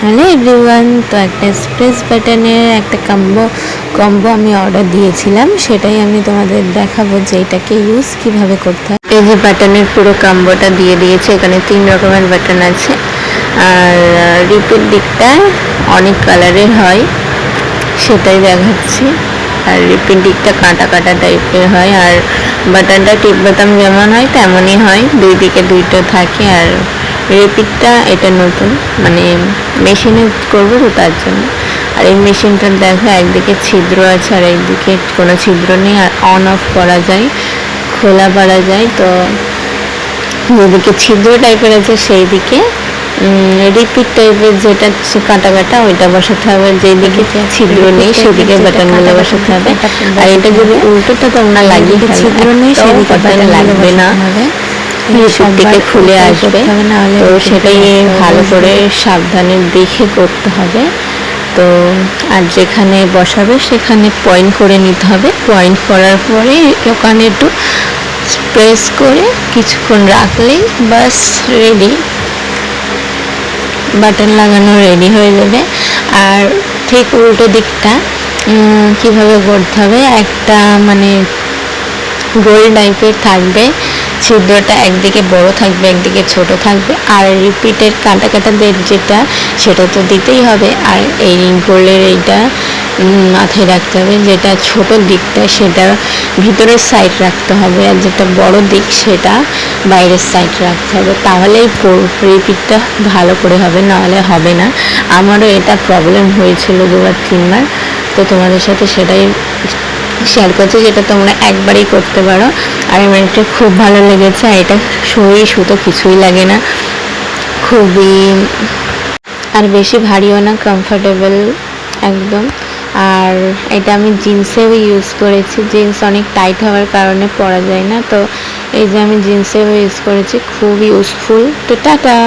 Hello everyone, তো একটা স্প্রেস বাটনের একটা কম্বো আমি অর্ডার দিয়েছিলাম, সেটাই আমি তোমাদের দেখাবো যে এটাকে ইউজ কিভাবে করতে হয়। এই যে বাটনের পুরো কম্বোটা দিয়ে দিয়েছে, এখানে 3 রকমের বাটন আছে আর রিপিট দিকটা অনেক কালারের হয় সেটাই দেখাচ্ছি। আর রিপিট দিকটা কাটা কাটা টাইপের হয়, আর বাটনটা টিপ বাটন যেমন হয় তেমনই হয়, দুই দিকে দুইটা থাকে। আর রিপিটটা এটা নতুন, মানে মেশিনে করবো তো তার জন্য। আর এই মেশিনটার দেখো একদিকে ছিদ্র আছে আর একদিকে কোনো ছিদ্র নেই, আর অন অফ করা যায়, খোলা পারা যায়। তো যেদিকে ছিদ্র টাইপের আছে সেই দিকে রিপিট টাইপের যেটা কাটা কাটা ওইটা বসাতে হবে, যেদিকে ছিদ্র নেই সেদিকে বাটনগুলো বসাতে হবে। আর এটা যদি উল্টোটা তোমরা লাগিয়ে ছিদ্র নেই সেদিকে বাটন লাগবে না, থেকে খুলে আসবে। তো সেটাই ভালো করে সাবধানে দেখে করতে হবে। তো আর যেখানে বসাবে সেখানে পয়েন্ট করে নিতে হবে। পয়েন্ট করার পরে ওখানে একটু প্রেস করে কিছুক্ষণ রাখলেই বাস রেডি, বাটন লাগানো রেডি হয়ে যাবে। আর ঠিক উল্টো দিকটা কিভাবে করতে হবে, একটা মানে গোল টাইপের থাকবে, ছিদ্রটা একদিকে বড় থাকবে একদিকে ছোট থাকবে। আর রিপিটের কাটা কাটা যেটা সেটা তো দিতেই হবে। আর এই গোলের এইটা মাথায় রাখতে হবে, যেটা ছোট দিকটা সেটা ভিতরের সাইড রাখতে হবে, আর যেটা বড় দিক সেটা বাইরের সাইড রাখতে হবে, তাহলেই রিপিটটা ভালো করে হবে, নাহলে হবে না। আমারও এটা প্রবলেম হয়েছিল 2-3বার, তো তোমাদের সাথে সেটাই শেয়ার করছি, যেটা তোমরা একবারই করতে পারো। আর আমার এটা খুব ভালো লেগেছে, আর এটা সুতো কিছুই লাগে না, খুবই আর বেশি ভারীও না, কমফোর্টেবল একদম। আর এটা আমি জিন্সেও ইউজ করেছি, জিন্স অনেক টাইট হওয়ার কারণে পরা যায় না, তো এই যে আমি জিন্সেও ইউজ করেছি, খুব ইউজফুল। তো টাটা।